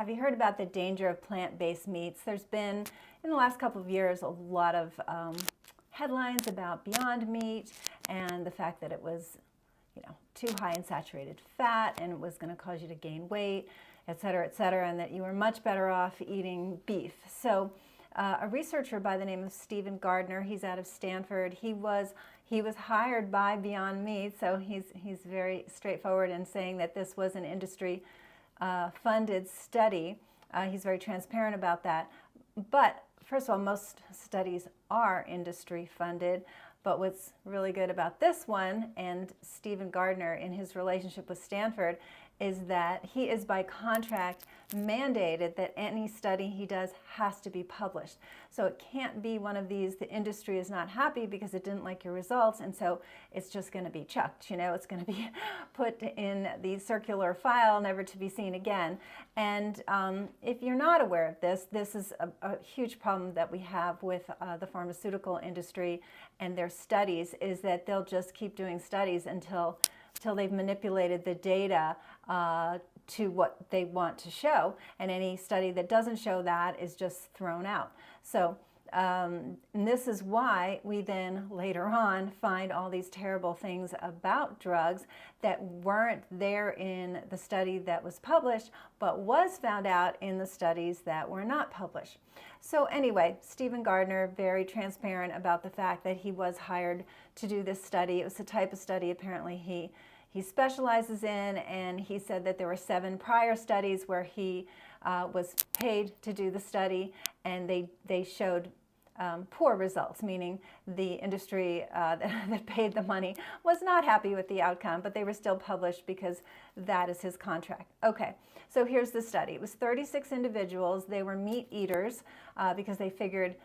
Have you heard about the danger of plant-based meats? There's been, in the last couple of years, a lot of headlines about Beyond Meat and the fact that it was, too high in saturated fat and it was going to cause you to gain weight, et cetera, and that you were much better off eating beef. So a researcher by the name of Stephen Gardner, he's out of Stanford, he was hired by Beyond Meat, so he's very straightforward in saying that this was an industry funded study. He's very transparent about that. But first of all, most studies are industry funded. But what's really good about this one, and Stephen Gardner in his relationship with Stanford, is that he is by contract mandated that any study he does has to be published. So it can't be one of these, the industry is not happy because it didn't like your results, and so it's just going to be chucked, it's going to be put in the circular file, never to be seen again. And if you're not aware of this, this is a huge problem that we have with the pharmaceutical industry and their studies, is that they'll just keep doing studies until they've manipulated the data to what they want to show, and any study that doesn't show that is just thrown out. So and this is why we then later on find all these terrible things about drugs that weren't there in the study that was published, but was found out in the studies that were not published. So anyway, Stephen Gardner, very transparent about the fact that he was hired to do this study. It was the type of study apparently he specializes in, and he said that there were 7 prior studies where he was paid to do the study, and they showed poor results, meaning the industry that paid the money was not happy with the outcome, but they were still published because that is his contract. Okay, so here's the study. It was 36 individuals. They were meat eaters because they figured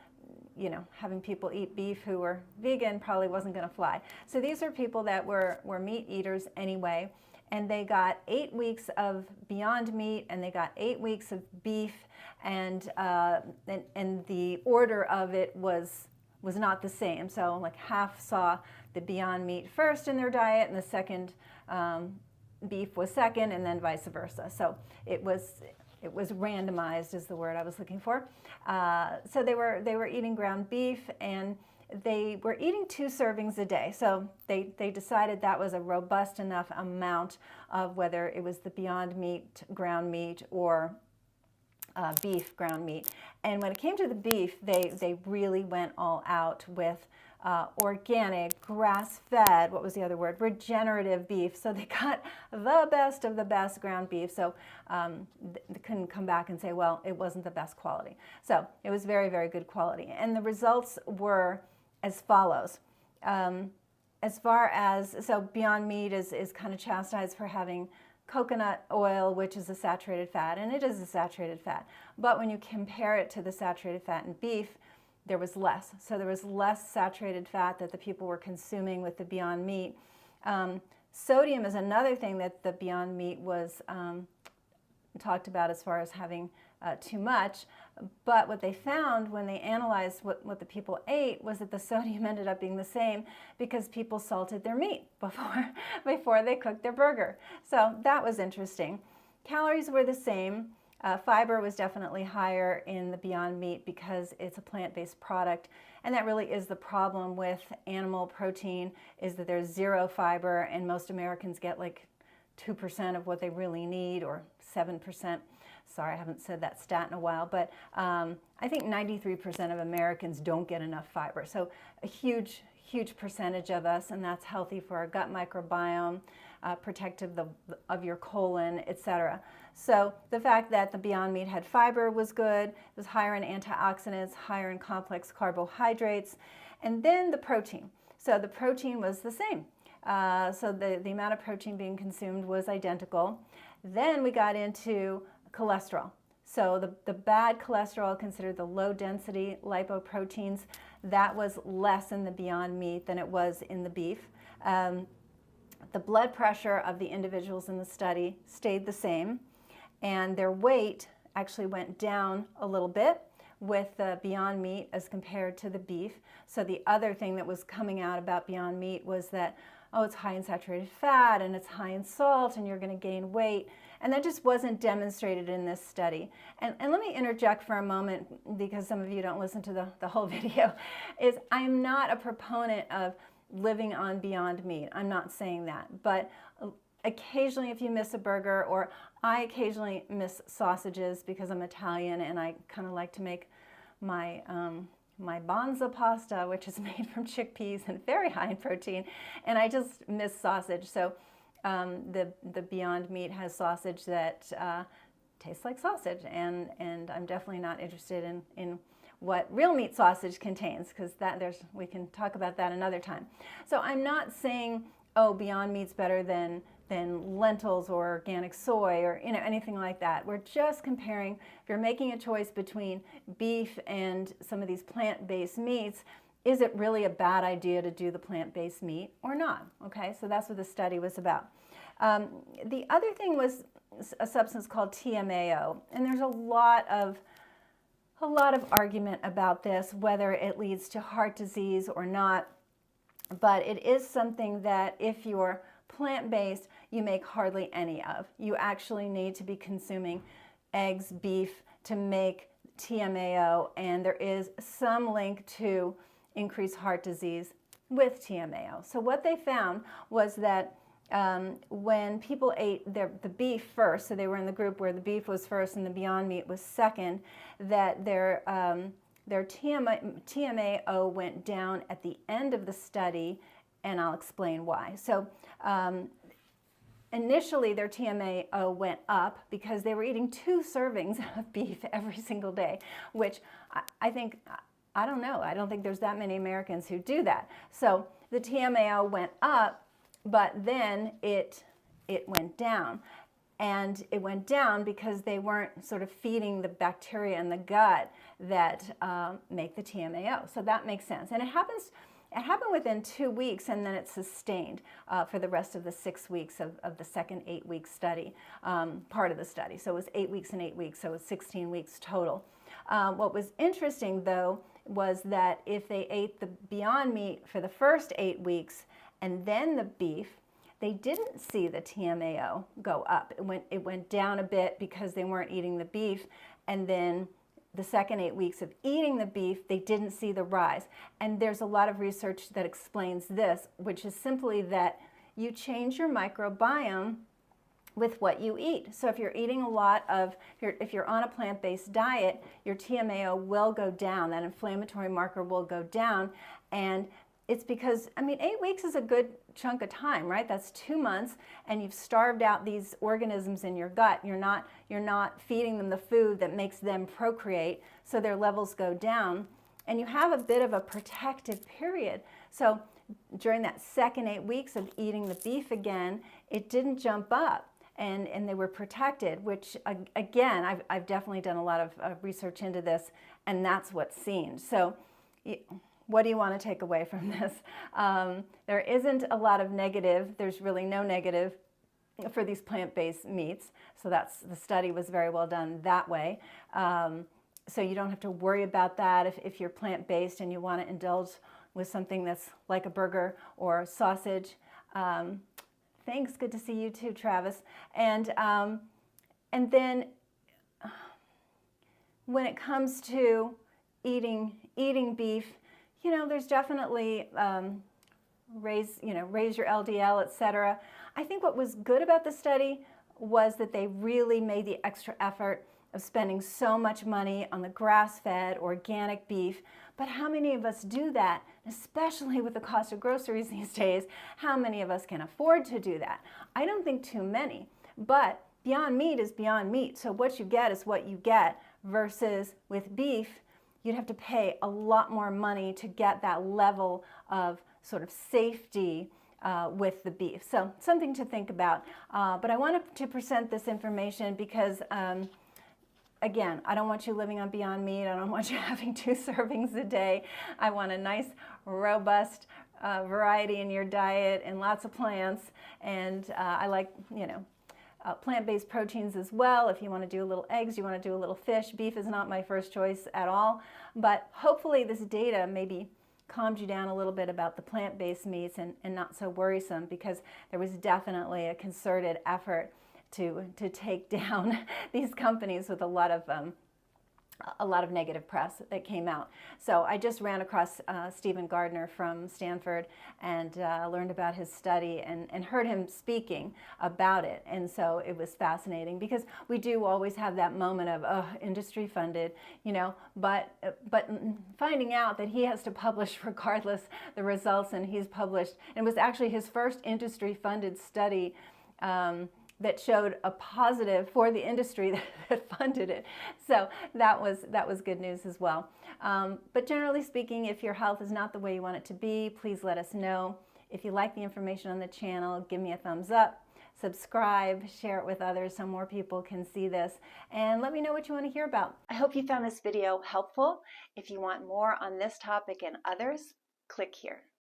having people eat beef who were vegan probably wasn't going to fly. So these are people that were meat eaters anyway, and they got 8 weeks of Beyond Meat and they got 8 weeks of beef, and the order of it was not the same. So like half saw the Beyond Meat first in their diet, and the second beef was second, and then vice versa. So it was randomized is the word I was looking for. So they were eating ground beef, and they were eating 2 servings a day. So they decided that was a robust enough amount of whether it was the Beyond Meat ground meat or beef ground meat. And when it came to the beef, they really went all out with organic, grass-fed, what was the other word? Regenerative beef. So they got the best of the best ground beef. So they couldn't come back and say, well, it wasn't the best quality. So it was very, very good quality. And the results were as follows. As far as, so Beyond Meat is kind of chastised for having coconut oil, which is a saturated fat, and it is a saturated fat. But when you compare it to the saturated fat in beef, there was less. So there was less saturated fat that the people were consuming with the Beyond Meat. Sodium is another thing that the Beyond Meat was talked about as far as having too much. But what they found when they analyzed what the people ate was that the sodium ended up being the same because people salted their meat before they cooked their burger. So that was interesting. Calories were the same. Fiber was definitely higher in the Beyond Meat because it's a plant-based product, and that really is the problem with animal protein, is that there's 0 fiber, and most Americans get like 2% of what they really need, or 7%. Sorry, I haven't said that stat in a while, but I think 93% of Americans don't get enough fiber. So a huge percentage of us, and that's healthy for our gut microbiome, protective of your colon, etc. So the fact that the Beyond Meat had fiber was good. It was higher in antioxidants, higher in complex carbohydrates, and then the protein. So the protein was the same. So the amount of protein being consumed was identical. Then we got into cholesterol. So the bad cholesterol, considered the low density lipoproteins, that was less in the Beyond Meat than it was in the beef. The blood pressure of the individuals in the study stayed the same, and their weight actually went down a little bit with the Beyond Meat as compared to the beef. So the other thing that was coming out about Beyond Meat was that, oh, it's high in saturated fat and it's high in salt and you're going to gain weight. And that just wasn't demonstrated in this study. And let me interject for a moment, because some of you don't listen to the whole video, is I'm not a proponent of living on Beyond Meat. I'm not saying that. But occasionally if you miss a burger, or I occasionally miss sausages because I'm Italian and I kind of like to make my my Banza pasta, which is made from chickpeas and very high in protein, and I just miss sausage. So the Beyond Meat has sausage that tastes like sausage, and I'm definitely not interested in what real meat sausage contains, because we can talk about that another time. So I'm not saying, oh, Beyond Meat's better than lentils or organic soy or anything like that. We're just comparing, if you're making a choice between beef and some of these plant-based meats, is it really a bad idea to do the plant-based meat or not? Okay, so that's what the study was about. The other thing was a substance called TMAO, and there's a lot of argument about this, whether it leads to heart disease or not, but it is something that if you're plant-based, you make hardly any of. You actually need to be consuming eggs, beef to make TMAO, and there is some link to increased heart disease with TMAO. So what they found was that when people ate the beef first, so they were in the group where the beef was first and the Beyond Meat was second, that their TMAO went down at the end of the study, and I'll explain why. So initially their TMAO went up because they were eating 2 servings of beef every single day, which I think, I don't know, I don't think there's that many Americans who do that. So the TMAO went up, but then it went down. And it went down because they weren't sort of feeding the bacteria in the gut that make the TMAO. So that makes sense. And it happened within 2 weeks, and then it sustained for the rest of the 6 weeks of the second 8-week study, part of the study. So it was 8 weeks and 8 weeks, so it was 16 weeks total. What was interesting, though, was that if they ate the Beyond Meat for the first 8 weeks and then the beef, they didn't see the TMAO go up. It went down a bit because they weren't eating the beef, and then the second 8 weeks of eating the beef, they didn't see the rise. And there's a lot of research that explains this, which is simply that you change your microbiome with what you eat. So if you're eating a lot of, if you're on a plant-based diet, your TMAO will go down, that inflammatory marker will go down, and it's because, 8 weeks is a good chunk of time, right? That's 2 months, and you've starved out these organisms in your gut. You're not feeding them the food that makes them procreate, so their levels go down, and you have a bit of a protective period. So during that second 8 weeks of eating the beef again, it didn't jump up, and they were protected, which again, I've definitely done a lot of research into this, and that's what's seen. So what do you want to take away from this? There isn't a lot of negative. There's really no negative for these plant-based meats. So the study was very well done that way. So you don't have to worry about that if you're plant-based and you want to indulge with something that's like a burger or sausage. Thanks, good to see you too, Travis. And then when it comes to eating beef, there's definitely raise your LDL, etc. I think what was good about the study was that they really made the extra effort of spending so much money on the grass-fed organic beef. But how many of us do that, especially with the cost of groceries these days? How many of us can afford to do that? I don't think too many, but Beyond Meat is Beyond Meat. So what you get is what you get, versus with beef, you'd have to pay a lot more money to get that level of sort of safety with the beef. So something to think about. But I wanted to present this information because, again, I don't want you living on Beyond Meat. I don't want you having 2 servings a day. I want a nice, robust variety in your diet and lots of plants. And I like, plant-based proteins as well. If you want to do a little eggs, you want to do a little fish. Beef is not my first choice at all. But hopefully this data maybe calmed you down a little bit about the plant-based meats and not so worrisome, because there was definitely a concerted effort to take down these companies with a lot of negative press that came out. So I just ran across Stephen Gardner from Stanford and learned about his study and heard him speaking about it. And so it was fascinating because we do always have that moment of, oh, industry funded, you know, but finding out that he has to publish regardless the results, and he's published, and it was actually his first industry funded study that showed a positive for the industry that funded it. So that was good news as well. But generally speaking, if your health is not the way you want it to be, please let us know. If you like the information on the channel, give me a thumbs up, subscribe, share it with others so more people can see this, and let me know what you want to hear about. I hope you found this video helpful. If you want more on this topic and others, click here.